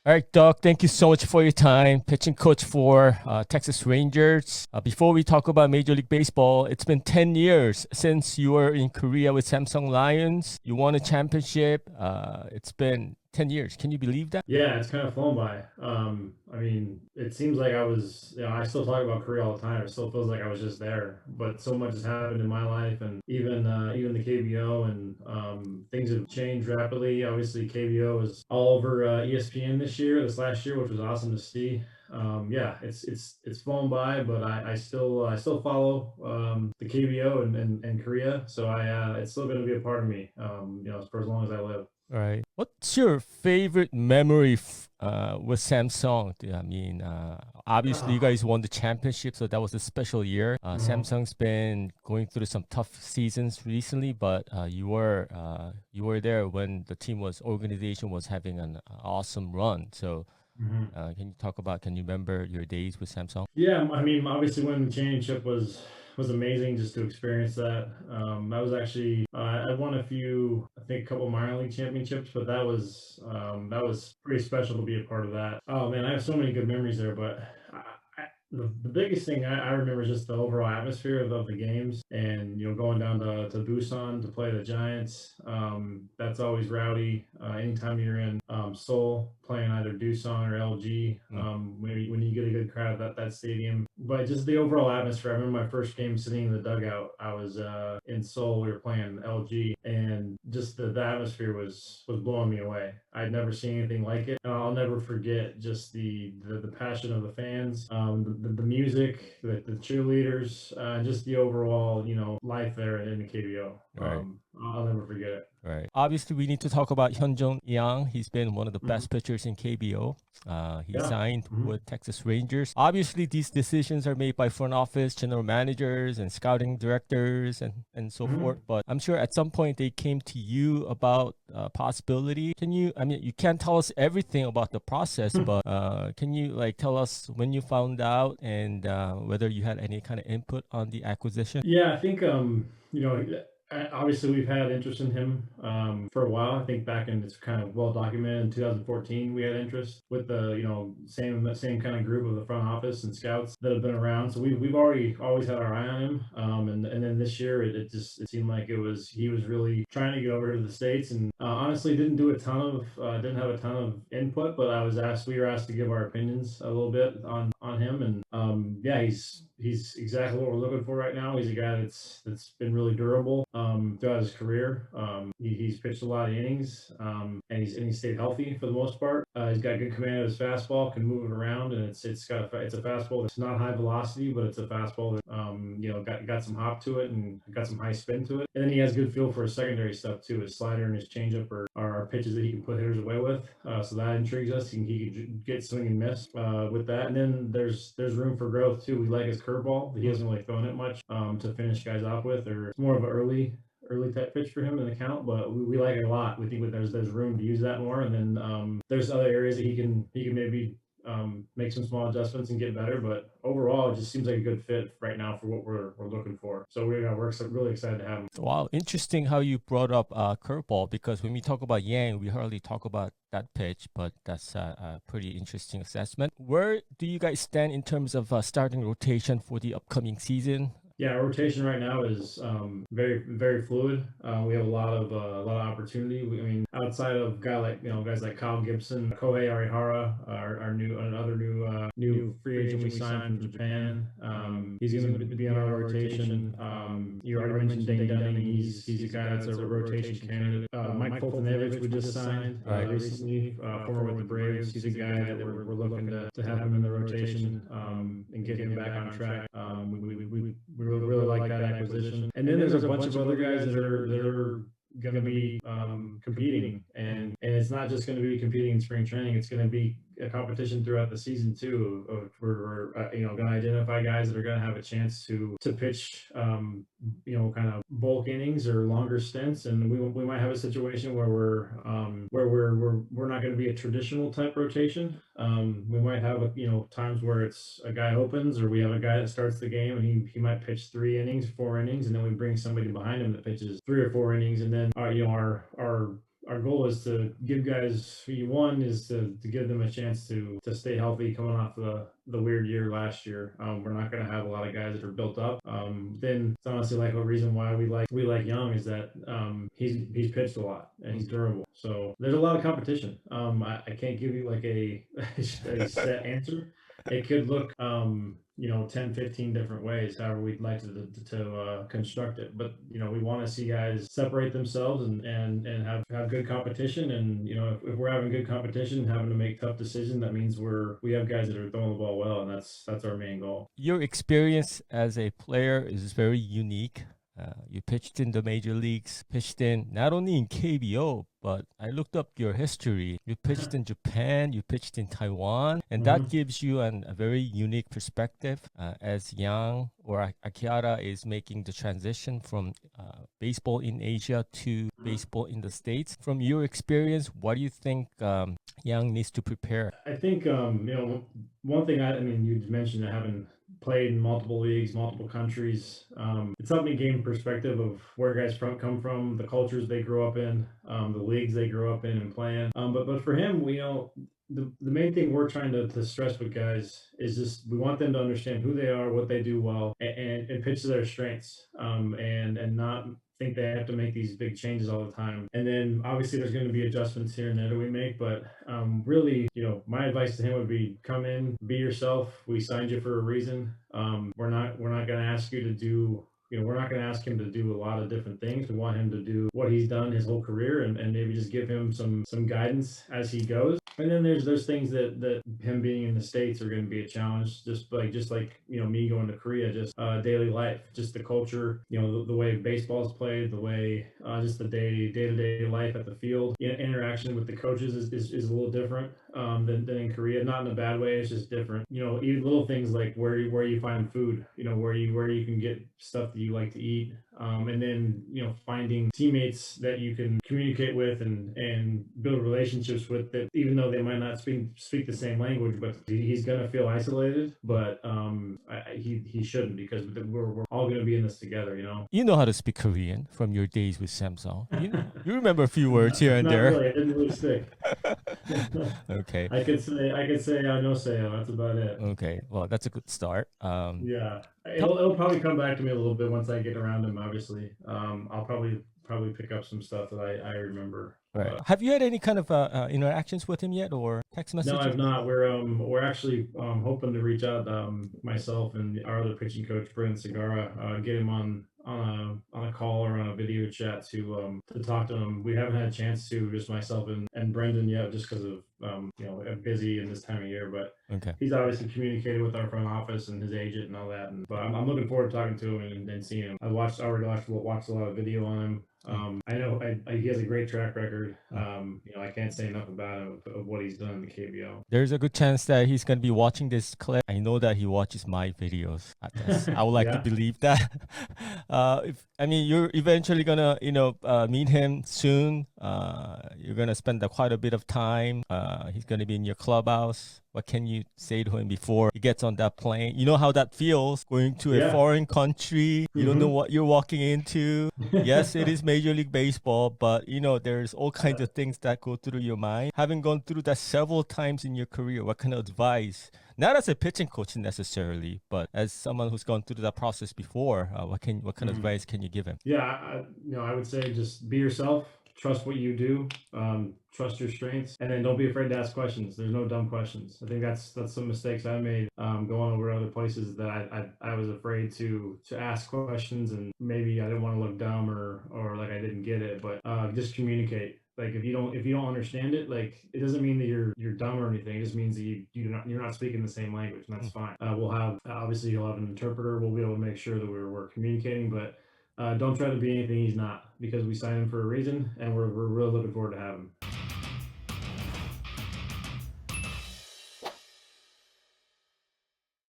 All right, Doug, thank you so much for your time. Pitching coach for Texas Rangers. Before we talk about Major League Baseball, it's been 10 years since you were in Korea with Samsung Lions. You won a championship. It's been 10 years. Can you believe that? Yeah, it's kind of flown by. I mean, it seems like I still talk about Korea all the time. It still feels like I was just there, but so much has happened in my life, and even the KBO, and things have changed rapidly. Obviously, KBO is all over ESPN this last year, which was awesome to see. Yeah, it's flown by, but I still follow the KBO and Korea, so it's still going to be a part of me, for as long as I live. All right. What's your favorite memory with Samsung? I mean, obviously you guys won the championship, so that was a special year. Samsung's been going through some tough seasons recently, but you were there when the organization was having an awesome run. So can you remember your days with Samsung? Yeah, I mean, obviously, when the championship was amazing just to experience that. That was actually I won a couple minor league championships, but that was pretty special to be a part of that. Oh man, I have so many good memories there, but the biggest thing I remember is just the overall atmosphere of the games, and going down to Busan to play the Giants. That's always rowdy. Anytime you're in Seoul playing either Doosan or LG, when you get a good crowd at that stadium. But just the overall atmosphere. I remember my first game sitting in the dugout. I was in Seoul. We were playing LG, and just the atmosphere was blowing me away. I'd never seen anything like it. And I'll never forget just the passion of the fans, the music, the cheerleaders, just the overall life there in the KBO. Right. I'll never forget it. Right. Obviously, we need to talk about Hyunjung Yang. He's been one of the best pitchers in KBO. He signed with Texas Rangers. Obviously, these decisions are made by front office, general managers, and scouting directors, and so forth. But I'm sure at some point they came to you about possibility. You can't tell us everything about the process, but can you tell us when you found out and whether you had any kind of input on the acquisition? Yeah, I think obviously we've had interest in him for a while. I think it's kind of well documented in 2014 we had interest with the same kind of group of the front office and scouts that have been around. So we've always had our eye on him. And then this year it seemed like he was really trying to get over to the States, and honestly didn't have a ton of input, but we were asked to give our opinions a little bit on him, and yeah, he's exactly what we're looking for right now. He's a guy that's been really durable throughout his career. He's pitched a lot of innings, and he's stayed healthy for the most part. He's got good command of his fastball, can move it around, and it's a fastball that's not high velocity, but it's a fastball that got some hop to it and got some high spin to it. And then he has good feel for his secondary stuff too. His slider and his changeup are pitches that he can put hitters away with. So that intrigues us. He can get swing and miss with that. And then there's room for growth too. We like his curveball. He hasn't really thrown it much to finish guys off with, or it's more of an early type pitch for him in the count, but we like it a lot. We think there's room to use that more, and then there's other areas that he can maybe make some small adjustments and get better. But overall, it just seems like a good fit right now for what we're looking for. So we're really excited to have him. Wow, interesting how you brought up curveball, because when we talk about Yang, we hardly talk about that pitch, but that's a pretty interesting assessment. Where do you guys stand in terms of starting rotation for the upcoming season? Yeah, our rotation right now is very, very fluid. We have a lot of opportunity. Outside of guys like Kyle Gibson, Kohei Arihara, another new free agent we signed from Japan. He's going to be on our rotation. You already mentioned Dane Dunning. He's a guy that's a rotation candidate. Mike Fultonevich we just signed recently, former with the Braves. He's a guy that we're looking to have him in the rotation and get him back on track. We really like that acquisition. And then there's a bunch of other guys that are going to be competing, and it's not just going to be competing in spring training. It's going to be a competition throughout the season too. We're going to identify guys that are going to have a chance to pitch kind of bulk innings or longer stints, and we might have a situation where we're not going to be a traditional type rotation. We might have times where it's a guy opens, or we have a guy that starts the game and he might pitch 4 innings, and then we bring somebody behind him that pitches 3 or 4 innings, and then our our goal is to give guys, one is to give them a chance to stay healthy coming off the weird year last year. We're not going to have a lot of guys that are built up. Then it's honestly like a reason why we like Young is that he's pitched a lot and he's durable. So there's a lot of competition. I can't give you like a set answer. It could look 10, 15 different ways, however we'd like to construct it. But we want to see guys separate themselves and have good competition. And if we're having good competition, having to make tough decisions, that means we have guys that are throwing the ball well, and that's our main goal. Your experience as a player is very unique. You pitched in the major leagues, pitched in not only in KBO, but I looked up your history. You pitched in Japan, you pitched in Taiwan, and that gives you a very unique perspective as Yang or Akihara is making the transition from baseball in Asia to baseball in the States. From your experience, what do you think Yang needs to prepare? I think, one thing, you mentioned having played in multiple leagues, multiple countries. It's helped me gain perspective of where guys come from, the cultures they grew up in, the leagues they grew up in and playing. But for him, the main thing we're trying to stress with guys is just we want them to understand who they are, what they do well, and pitch to their strengths, and not think they have to make these big changes all the time. And then obviously there's going to be adjustments here and there that we make, but really, my advice to him would be come in, be yourself. We signed you for a reason. We're not going to ask you to do. We're not going to ask him to do a lot of different things. We want him to do what he's done his whole career and maybe just give him some guidance as he goes. And then there's things that him being in the States are going to be a challenge, just like me going to Korea, just daily life, just the culture, the way baseball is played, the way just the day-to-day life at the field. Interaction with the coaches is a little different than in Korea, not in a bad way. It's just different. Even little things like where you find food, where you can get stuff that you like to eat. And then finding teammates that you can communicate with and build relationships with, that even though they might not speak the same language, but he's gonna feel isolated. But he shouldn't, because we're all gonna be in this together. You know how to speak Korean from your days with Samsung. You remember a few words here and Not there. really. It didn't really stick. Okay. I could say no sayo. That's about it. Okay. Well, that's a good start. Yeah. It'll probably come back to me a little bit once I get around him. Obviously, I'll probably pick up some stuff that I remember. Right. Have you had any kind of interactions with him yet, or text messages? No, I've not. We're actually hoping to reach out, myself and our other pitching coach, Brent Segara, get him on a call or on a video chat to talk to him. We haven't had a chance to, just myself and Brendan yet, just because of busy in this time of year. But Okay. he's obviously communicated with our front office and his agent and all that. But I'm looking forward to talking to him and seeing him. I already watched a lot of video on him. I know he has a great track record. I can't say enough about him of what he's done in the KBO. There's a good chance that he's going to be watching this clip. I know that he watches my videos. I would like to believe that. You're eventually gonna, meet him soon. You're gonna spend quite a bit of time. He's gonna be in your clubhouse. What can you say to him before he gets on that plane? You know how that feels, going to a foreign country. You don't know what you're walking into. Yes, it is Major League Baseball, but there's all kinds of things that go through your mind. Having gone through that several times in your career, what kind of advice, not as a pitching coach necessarily, but as someone who's gone through that process before, what kind of advice can you give him? Yeah, I would say just be yourself. Trust what you do, trust your strengths, and then don't be afraid to ask questions. There's no dumb questions. I think that's some mistakes I made going over other places, that I was afraid to ask questions, and maybe I didn't want to look dumb or like I didn't get it. But just communicate. Like if you don't understand it, like it doesn't mean that you're dumb or anything. It just means that you're not speaking the same language, and that's fine. You'll have an interpreter. We'll be able to make sure that we're communicating, but don't try to be anything he's not, because we signed him for a reason, and we're really looking forward to having him.